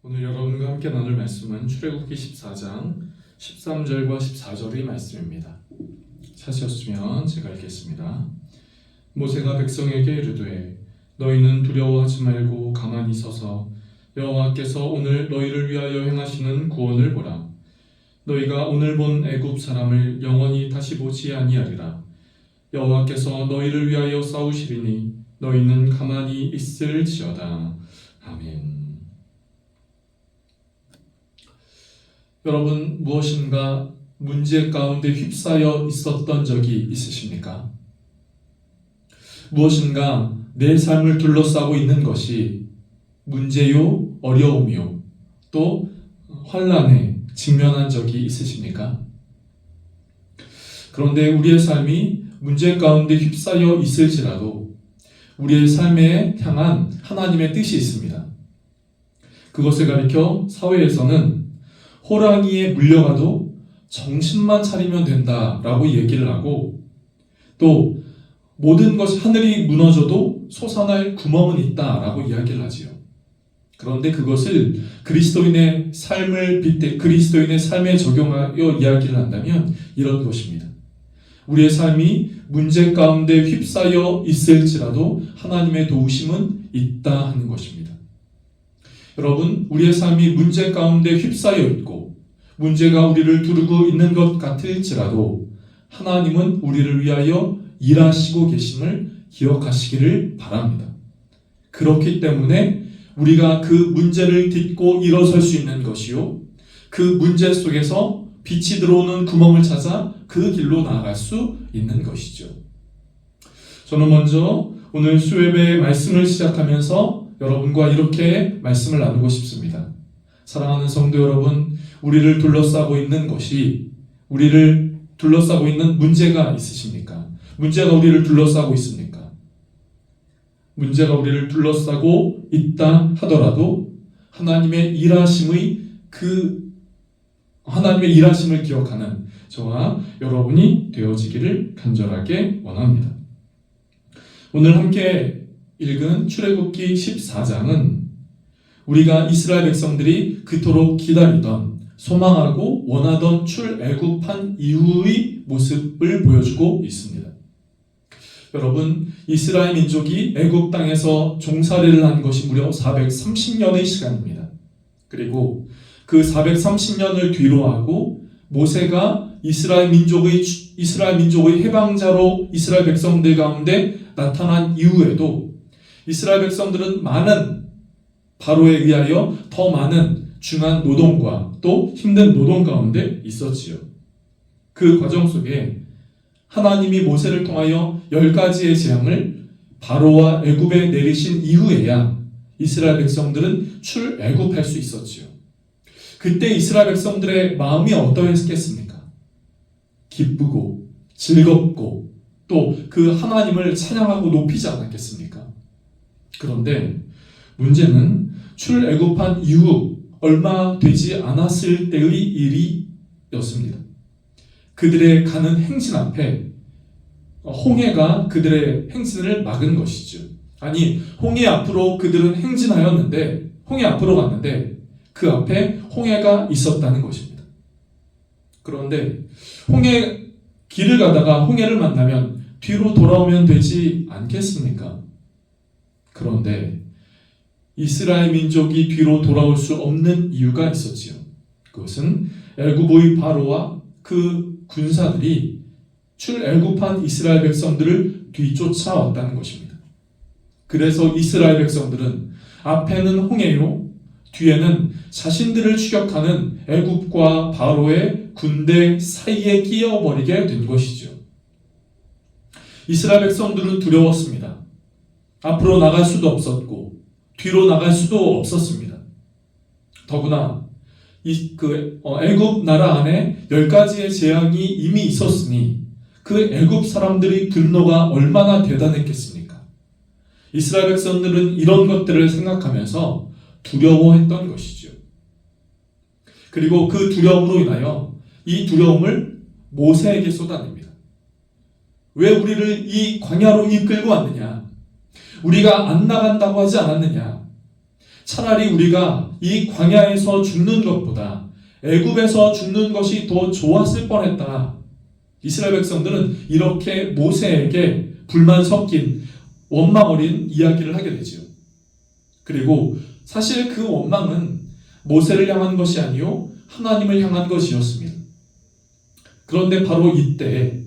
오늘 여러분과 함께 나눌 말씀은 출애굽기 14장 13절과 14절의 말씀입니다. 찾으셨으면 제가 읽겠습니다. 모세가 백성에게 이르되 너희는 두려워하지 말고 가만히 서서 여호와께서 오늘 너희를 위하여 행하시는 구원을 보라. 너희가 오늘 본 애굽 사람을 영원히 다시 보지 아니하리라. 여호와께서 너희를 위하여 싸우시리니 너희는 가만히 있을지어다. 아멘. 여러분, 무엇인가 문제 가운데 휩싸여 있었던 적이 있으십니까? 무엇인가 내 삶을 둘러싸고 있는 것이 문제요, 어려움이요, 또 환난에 직면한 적이 있으십니까? 그런데 우리의 삶이 문제 가운데 휩싸여 있을지라도 우리의 삶에 향한 하나님의 뜻이 있습니다. 그것을 가리켜 사회에서는 호랑이에 물려가도 정신만 차리면 된다라고 얘기를 하고, 또 모든 것이 하늘이 무너져도 솟아날 구멍은 있다라고 이야기를 하지요. 그런데 그것을 그리스도인의 삶을 빗대 그리스도인의 삶에 적용하여 이야기를 한다면 이런 것입니다. 우리의 삶이 문제 가운데 휩싸여 있을지라도 하나님의 도우심은 있다 하는 것입니다. 여러분, 우리의 삶이 문제 가운데 휩싸여 있고 문제가 우리를 두르고 있는 것 같을지라도 하나님은 우리를 위하여 일하시고 계심을 기억하시기를 바랍니다. 그렇기 때문에 우리가 그 문제를 딛고 일어설 수 있는 것이요, 그 문제 속에서 빛이 들어오는 구멍을 찾아 그 길로 나아갈 수 있는 것이죠. 저는 먼저 오늘 수요예배 말씀을 시작하면서 여러분과 이렇게 말씀을 나누고 싶습니다. 사랑하는 성도 여러분, 우리를 둘러싸고 있는 것이, 우리를 둘러싸고 있는 문제가 있으십니까? 문제가 우리를 둘러싸고 있습니까? 문제가 우리를 둘러싸고 있다 하더라도 하나님의 일하심을 기억하는 저와 여러분이 되어지기를 간절하게 원합니다. 오늘 함께 읽은 출애굽기 14장은 우리가 이스라엘 백성들이 그토록 기다리던, 소망하고 원하던 출애굽한 이후의 모습을 보여주고 있습니다. 여러분, 이스라엘 민족이 애굽 땅에서 종살이를 한 것이 무려 430년의 시간입니다. 그리고 그 430년을 뒤로하고 모세가 이스라엘 민족의 해방자로 이스라엘 백성들 가운데 나타난 이후에도 이스라엘 백성들은 바로에 의하여 더 많은 중한 노동과 또 힘든 노동 가운데 있었지요. 그 과정 속에 하나님이 모세를 통하여 10가지의 재앙을 바로와 애굽에 내리신 이후에야 이스라엘 백성들은 출애굽할 수 있었지요. 그때 이스라엘 백성들의 마음이 어떠했겠습니까? 기쁘고 즐겁고 또 그 하나님을 찬양하고 높이지 않았겠습니까? 그런데 문제는 출애굽한 이후 얼마 되지 않았을 때의 일이었습니다. 그들의 가는 행진 앞에 홍해가 그들의 행진을 막은 것이죠. 아니, 홍해 앞으로 그들은 행진하였는데, 홍해 앞으로 갔는데 그 앞에 홍해가 있었다는 것입니다. 그런데 길을 가다가 홍해를 만나면 뒤로 돌아오면 되지 않겠습니까? 그런데 이스라엘 민족이 뒤로 돌아올 수 없는 이유가 있었지요. 그것은 애굽의 바로와 그 군사들이 출애굽한 이스라엘 백성들을 뒤쫓아왔다는 것입니다. 그래서 이스라엘 백성들은 앞에는 홍해요, 뒤에는 자신들을 추격하는 애굽과 바로의 군대 사이에 끼어버리게 된 것이죠. 이스라엘 백성들은 두려웠습니다. 앞으로 나갈 수도 없었고 뒤로 나갈 수도 없었습니다. 더구나 애굽 나라 안에 10가지의 재앙이 이미 있었으니 그 애굽 사람들의 분노가 얼마나 대단했겠습니까? 이스라엘 백성들은 이런 것들을 생각하면서 두려워했던 것이죠. 그리고 그 두려움으로 인하여 이 두려움을 모세에게 쏟아냅니다. 왜 우리를 이 광야로 이끌고 왔느냐? 우리가 안 나간다고 하지 않았느냐? 차라리 우리가 이 광야에서 죽는 것보다 애굽에서 죽는 것이 더 좋았을 뻔했다. 이스라엘 백성들은 이렇게 모세에게 불만 섞인 원망 어린 이야기를 하게 되죠. 그리고 사실 그 원망은 모세를 향한 것이 아니요 하나님을 향한 것이었습니다. 그런데 바로 이때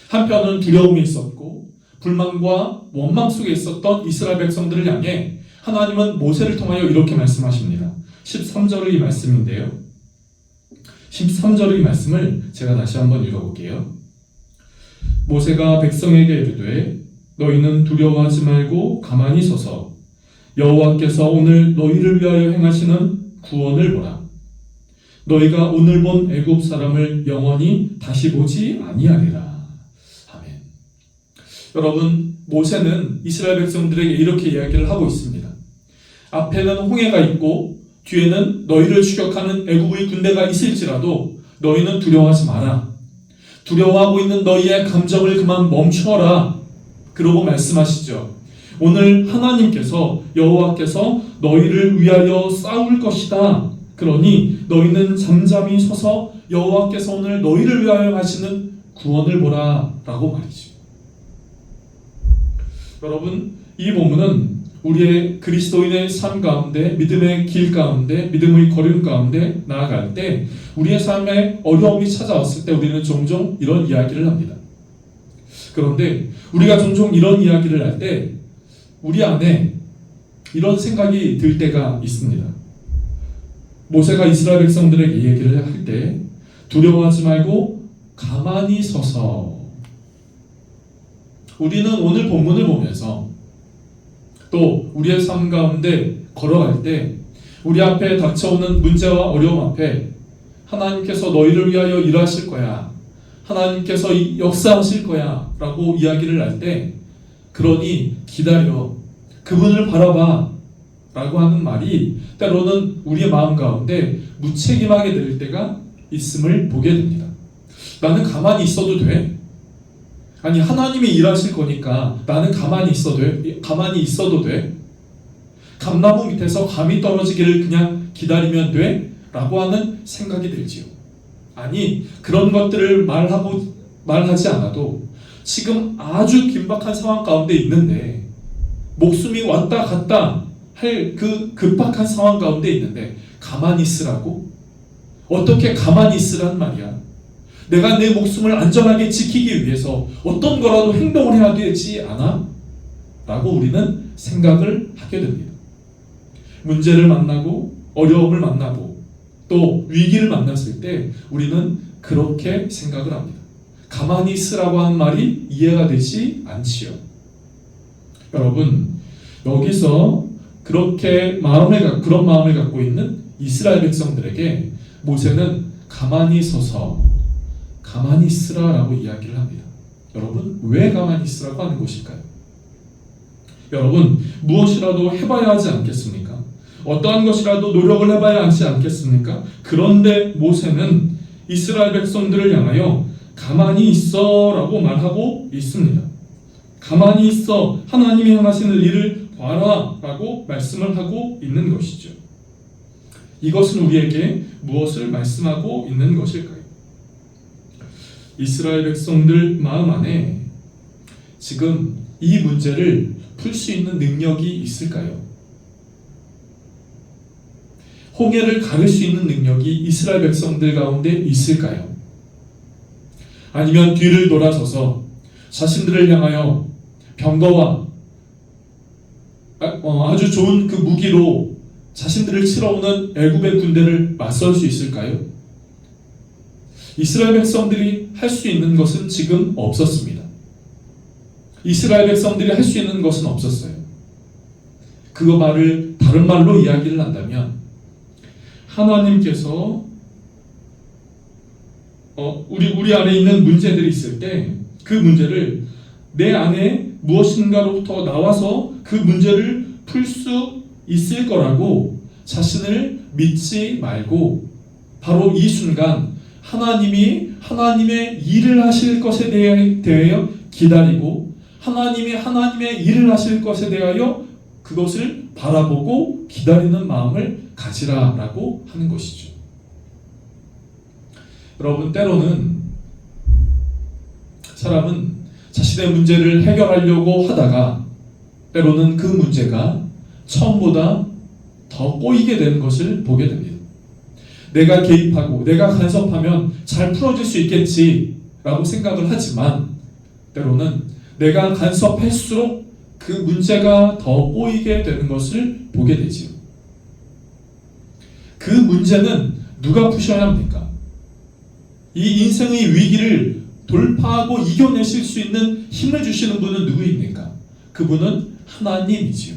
한편은 두려움이 있었고 불만과 원망 속에 있었던 이스라엘 백성들을 향해 하나님은 모세를 통하여 이렇게 말씀하십니다. 13절의 말씀인데요. 13절의 말씀을 제가 다시 한번 읽어볼게요. 모세가 백성에게 이르되 너희는 두려워하지 말고 가만히 서서 여호와께서 오늘 너희를 위하여 행하시는 구원을 보라. 너희가 오늘 본 애굽 사람을 영원히 다시 보지 아니하리라. 아멘. 여러분, 모세는 이스라엘 백성들에게 이렇게 이야기를 하고 있습니다. 앞에는 홍해가 있고 뒤에는 너희를 추격하는 애굽의 군대가 있을지라도 너희는 두려워하지 마라. 두려워하고 있는 너희의 감정을 그만 멈춰라. 그러고 말씀하시죠. 오늘 하나님께서 여호와께서 너희를 위하여 싸울 것이다. 그러니 너희는 잠잠히 서서 여호와께서 오늘 너희를 위하여 하시는 구원을 보라 라고 말이죠. 여러분, 이 본문은 우리의 그리스도인의 삶 가운데, 믿음의 길 가운데, 믿음의 걸음 가운데 나아갈 때 우리의 삶에 어려움이 찾아왔을 때 우리는 종종 이런 이야기를 합니다. 그런데 우리가 종종 이런 이야기를 할 때 우리 안에 이런 생각이 들 때가 있습니다. 모세가 이스라엘 백성들에게 얘기를 할 때 두려워하지 말고 가만히 서서, 우리는 오늘 본문을 보면서 또 우리의 삶 가운데 걸어갈 때 우리 앞에 닥쳐오는 문제와 어려움 앞에 하나님께서 너희를 위하여 일하실 거야, 하나님께서 역사하실 거야 라고 이야기를 할 때, 그러니 기다려, 그분을 바라봐 라고 하는 말이 때로는 우리의 마음 가운데 무책임하게 될 때가 있음을 보게 됩니다. 나는 가만히 있어도 돼? 아니, 하나님이 일하실 거니까 나는 가만히 있어도 돼? 감나무 밑에서 감이 떨어지기를 그냥 기다리면 돼? 라고 하는 생각이 들지요. 아니, 그런 것들을 말하지 않아도 지금 아주 긴박한 상황 가운데 있는데, 목숨이 왔다 갔다 할 그 급박한 상황 가운데 있는데 가만히 있으라고? 어떻게 가만히 있으란 말이야? 내가 내 목숨을 안전하게 지키기 위해서 어떤 거라도 행동을 해야 되지 않아? 라고 우리는 생각을 하게 됩니다. 문제를 만나고 어려움을 만나고 또 위기를 만났을 때 우리는 그렇게 생각을 합니다. 가만히 있으라고 하는 말이 이해가 되지 않지요. 여러분, 여기서 그런 마음을 갖고 있는 이스라엘 백성들에게 모세는 가만히 서서 가만히 있으라라고 이야기를 합니다. 여러분, 왜 가만히 있으라고 하는 것일까요? 여러분, 무엇이라도 해봐야 하지 않겠습니까? 어떠한 것이라도 노력을 해봐야 하지 않겠습니까? 그런데 모세는 이스라엘 백성들을 향하여 가만히 있어 라고 말하고 있습니다. 가만히 있어, 하나님이 행하시는 일을 봐라 라고 말씀을 하고 있는 것이죠. 이것은 우리에게 무엇을 말씀하고 있는 것일까요? 이스라엘 백성들 마음 안에 지금 이 문제를 풀 수 있는 능력이 있을까요? 홍해를 가를 수 있는 능력이 이스라엘 백성들 가운데 있을까요? 아니면 뒤를 돌아서서 자신들을 향하여 병거와 아주 좋은 그 무기로 자신들을 치러오는 애굽의 군대를 맞설 수 있을까요? 이스라엘 백성들이 할 수 있는 것은 지금 없었습니다. 이스라엘 백성들이 할 수 있는 것은 없었어요. 그거 말을 다른 말로 이야기를 한다면, 하나님께서 우리 안에 있는 문제들이 있을 때 그 문제를 내 안에 무엇인가로부터 나와서 그 문제를 풀 수 있을 거라고 자신을 믿지 말고 바로 이 순간 하나님이 하나님의 일을 하실 것에 대하여 기다리고 하나님이 하나님의 일을 하실 것에 대하여 그것을 바라보고 기다리는 마음을 가지라라고 하는 것이죠. 여러분, 때로는 사람은 자신의 문제를 해결하려고 하다가 때로는 그 문제가 처음보다 더 꼬이게 되는 것을 보게 됩니다. 내가 개입하고 내가 간섭하면 잘 풀어질 수 있겠지라고 생각을 하지만 때로는 내가 간섭할수록 그 문제가 더 꼬이게 되는 것을 보게 되지요. 그 문제는 누가 푸셔야 합니까? 이 인생의 위기를 돌파하고 이겨내실 수 있는 힘을 주시는 분은 누구입니까? 그분은 하나님이지요.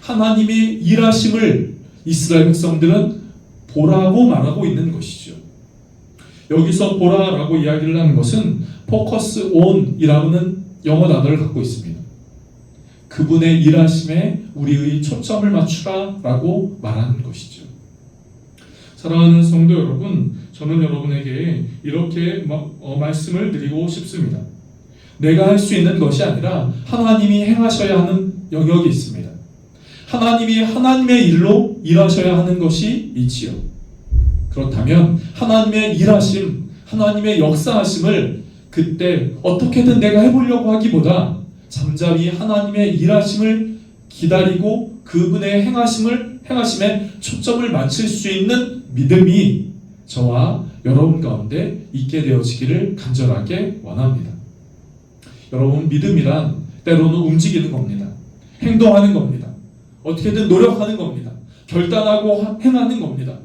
하나님의 일하심을 이스라엘 백성들은 보라고 말하고 있는 것이죠. 여기서 보라라고 이야기를 하는 것은 focus on이라는 영어 단어를 갖고 있습니다. 그분의 일하심에 우리의 초점을 맞추라라고 말하는 것이죠. 사랑하는 성도 여러분, 저는 여러분에게 이렇게 말씀을 드리고 싶습니다. 내가 할 수 있는 것이 아니라 하나님이 행하셔야 하는 영역이 있습니다. 하나님이 하나님의 일로 일하셔야 하는 것이 있지요. 그렇다면 하나님의 일하심, 하나님의 역사하심을 그때 어떻게든 내가 해보려고 하기보다 잠잠히 하나님의 일하심을 기다리고 그분의 행하심에 초점을 맞출 수 있는 믿음이 저와 여러분 가운데 있게 되어지기를 간절하게 원합니다. 여러분, 믿음이란 때로는 움직이는 겁니다. 행동하는 겁니다. 어떻게든 노력하는 겁니다. 결단하고 행하는 겁니다.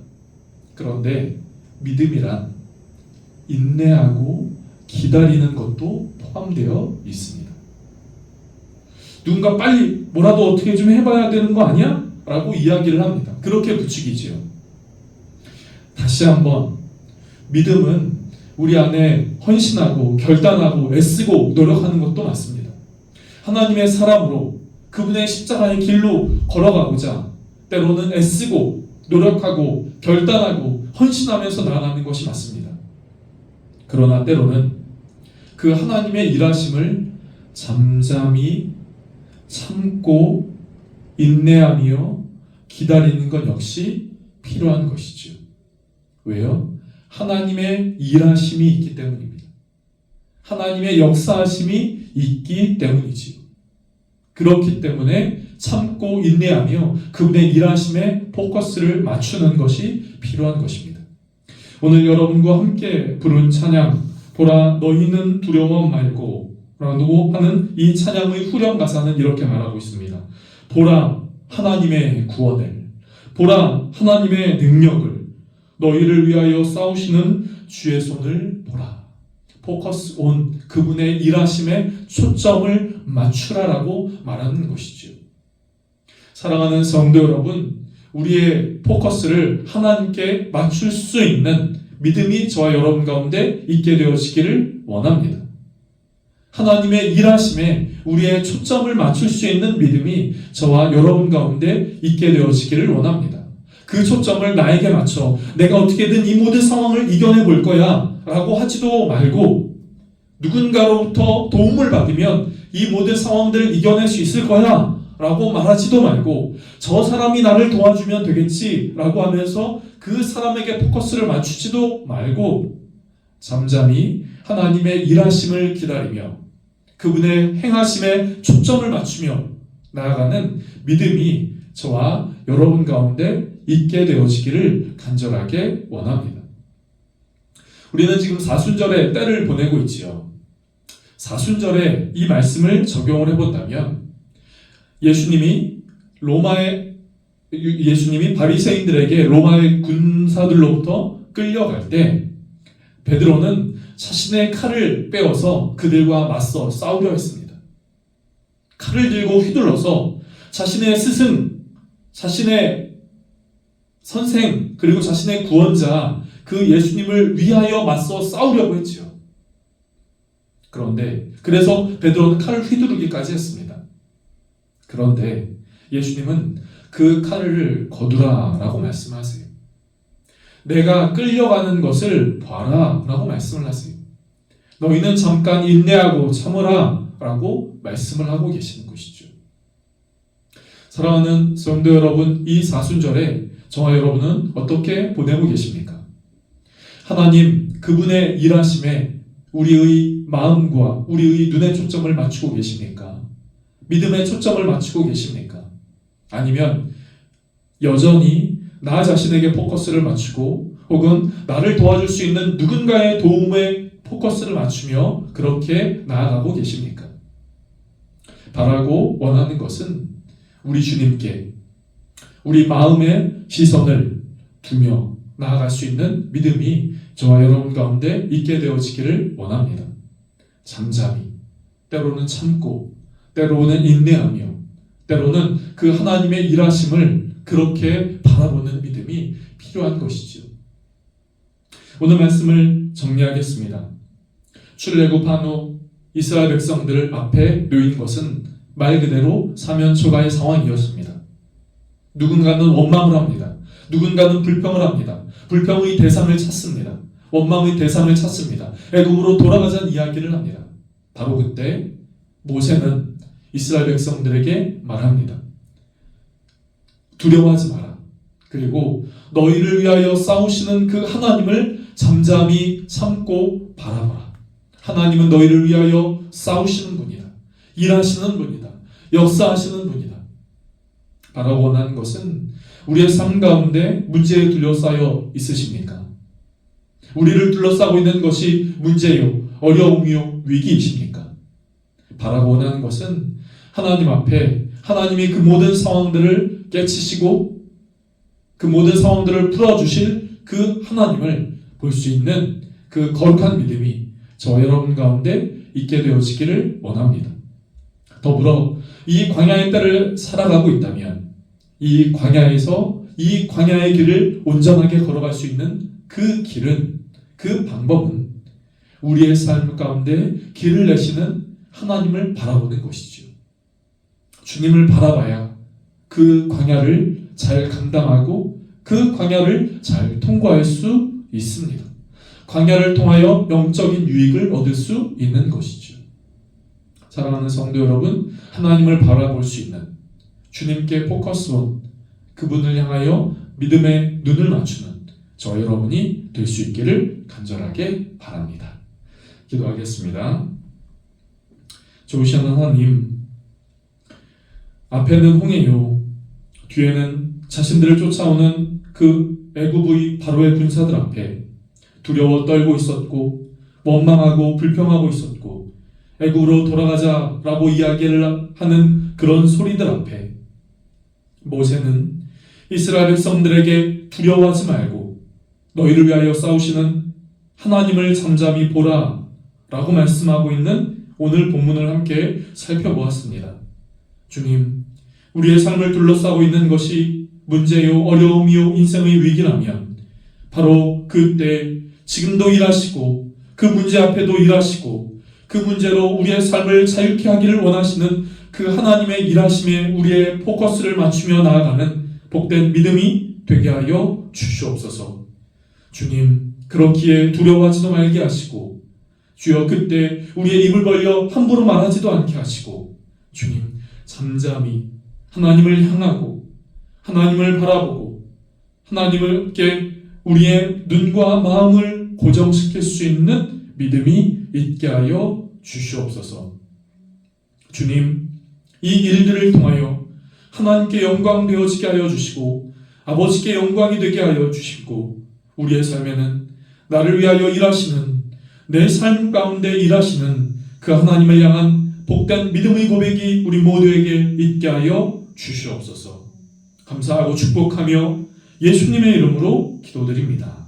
그런데 믿음이란 인내하고 기다리는 것도 포함되어 있습니다. 누군가 빨리 뭐라도 어떻게 좀 해봐야 되는 거 아니야? 라고 이야기를 합니다. 그렇게 부추기지요. 다시 한번, 믿음은 우리 안에 헌신하고 결단하고 애쓰고 노력하는 것도 맞습니다. 하나님의 사람으로 그분의 십자가의 길로 걸어가고자 때로는 애쓰고 노력하고 결단하고 헌신하면서 나아가는 것이 맞습니다. 그러나 때로는 그 하나님의 일하심을 잠잠히 참고 인내하며 기다리는 것 역시 필요한 것이죠. 왜요? 하나님의 일하심이 있기 때문입니다. 하나님의 역사하심이 있기 때문이지요. 그렇기 때문에 참고 인내하며 그분의 일하심에 포커스를 맞추는 것이 필요한 것입니다. 오늘 여러분과 함께 부른 찬양, 보라 너희는 두려워 말고 라고 하는 이 찬양의 후렴 가사는 이렇게 말하고 있습니다. 보라 하나님의 구원을, 보라 하나님의 능력을, 너희를 위하여 싸우시는 주의 손을 보라. 포커스 온 그분의 일하심에 초점을 맞추라라고 말하는 것이죠. 사랑하는 성도 여러분, 우리의 포커스를 하나님께 맞출 수 있는 믿음이 저와 여러분 가운데 있게 되어지기를 원합니다. 하나님의 일하심에 우리의 초점을 맞출 수 있는 믿음이 저와 여러분 가운데 있게 되어지기를 원합니다. 그 초점을 나에게 맞춰 내가 어떻게든 이 모든 상황을 이겨내 볼 거야 라고 하지도 말고, 누군가로부터 도움을 받으면 이 모든 상황들을 이겨낼 수 있을 거야 라고 말하지도 말고, 저 사람이 나를 도와주면 되겠지 라고 하면서 그 사람에게 포커스를 맞추지도 말고 잠잠히 하나님의 일하심을 기다리며 그분의 행하심에 초점을 맞추며 나아가는 믿음이 저와 여러분 가운데 있게 되어지기를 간절하게 원합니다. 우리는 지금 사순절의 때를 보내고 있지요. 사순절에 이 말씀을 적용을 해본다면 예수님이 바리새인들에게 로마의 군사들로부터 끌려갈 때 베드로는 자신의 칼을 빼어서 그들과 맞서 싸우려 했습니다. 칼을 들고 휘둘러서 자신의 스승, 자신의 선생, 그리고 자신의 구원자 그 예수님을 위하여 맞서 싸우려고 했지요. 그래서 베드로는 칼을 휘두르기까지 했습니다. 그런데 예수님은 그 칼을 거두라 라고 말씀하세요. 내가 끌려가는 것을 봐라 라고 말씀을 하세요. 너희는 잠깐 인내하고 참으라 라고 말씀을 하고 계시는 것이죠. 사랑하는 성도 여러분, 이 사순절에 저와 여러분은 어떻게 보내고 계십니까? 하나님 그분의 일하심에 우리의 마음과 우리의 눈의 초점을 맞추고 계십니까? 믿음의 초점을 맞추고 계십니까? 아니면 여전히 나 자신에게 포커스를 맞추고 혹은 나를 도와줄 수 있는 누군가의 도움에 포커스를 맞추며 그렇게 나아가고 계십니까? 바라고 원하는 것은 우리 주님께 우리 마음의 시선을 두며 나아갈 수 있는 믿음이 저와 여러분 가운데 있게 되어지기를 원합니다. 잠잠히, 때로는 참고, 때로는 인내하며, 때로는 그 하나님의 일하심을 그렇게 바라보는 믿음이 필요한 것이죠. 오늘 말씀을 정리하겠습니다. 출애굽한 후 이스라엘 백성들 앞에 놓인 것은 말 그대로 사면초가의 상황이었습니다. 누군가는 원망을 합니다. 누군가는 불평을 합니다. 불평의 대상을 찾습니다. 원망의 대상을 찾습니다. 애굽으로 돌아가자는 이야기를 합니다. 바로 그때 모세는 이스라엘 백성들에게 말합니다. 두려워하지 마라. 그리고 너희를 위하여 싸우시는 그 하나님을 잠잠히 참고 바라봐라. 하나님은 너희를 위하여 싸우시는 분이다. 일하시는 분이다. 역사하시는 분이다. 바라고 원하는 것은 우리의 삶 가운데 문제에 둘러싸여 있으십니까? 우리를 둘러싸고 있는 것이 문제요, 어려움이요, 위기이십니까? 바라고 원하는 것은 하나님 앞에 하나님이 그 모든 상황들을 깨치시고 그 모든 상황들을 풀어주실 그 하나님을 볼 수 있는 그 거룩한 믿음이 저 여러분 가운데 있게 되어지기를 원합니다. 더불어 이 광야의 때를 살아가고 있다면 이 광야에서 이 광야의 길을 온전하게 걸어갈 수 있는 그 길은, 그 방법은 우리의 삶 가운데 길을 내시는 하나님을 바라보는 것이죠. 주님을 바라봐야 그 광야를 잘 감당하고 그 광야를 잘 통과할 수 있습니다. 광야를 통하여 영적인 유익을 얻을 수 있는 것이죠. 사랑하는 성도 여러분, 하나님을 바라볼 수 있는 주님께 포커스온 그분을 향하여 믿음의 눈을 맞추는 저 여러분이 될 수 있기를 간절하게 바랍니다. 기도하겠습니다. 좋으신 하나님, 앞에는 홍해요, 뒤에는 자신들을 쫓아오는 그 애굽의 바로의 군사들 앞에 두려워 떨고 있었고 원망하고 불평하고 있었고 애굽으로 돌아가자라고 이야기를 하는 그런 소리들 앞에 모세는 이스라엘 백성들에게 두려워하지 말고 너희를 위하여 싸우시는 하나님을 잠잠히 보라 라고 말씀하고 있는 오늘 본문을 함께 살펴보았습니다. 주님, 우리의 삶을 둘러싸고 있는 것이 문제요, 어려움이요, 인생의 위기라면 바로 그때 지금도 일하시고 그 문제 앞에도 일하시고 그 문제로 우리의 삶을 자유케 하기를 원하시는 그 하나님의 일하심에 우리의 포커스를 맞추며 나아가는 복된 믿음이 되게 하여 주시옵소서. 주님, 그렇기에 두려워하지도 말게 하시고 주여 그때 우리의 입을 벌려 함부로 말하지도 않게 하시고 주님, 잠잠히 하나님을 향하고 하나님을 바라보고 하나님께 우리의 눈과 마음을 고정시킬 수 있는 믿음이 있게 하여 주시옵소서. 주님, 이 일들을 통하여 하나님께 영광 되어지게 하여 주시고 아버지께 영광이 되게 하여 주시고 우리의 삶에는 나를 위하여 일하시는 내 삶 가운데 일하시는 그 하나님을 향한 복된 믿음의 고백이 우리 모두에게 있게 하여 주시옵소서. 감사하고 축복하며 예수님의 이름으로 기도드립니다.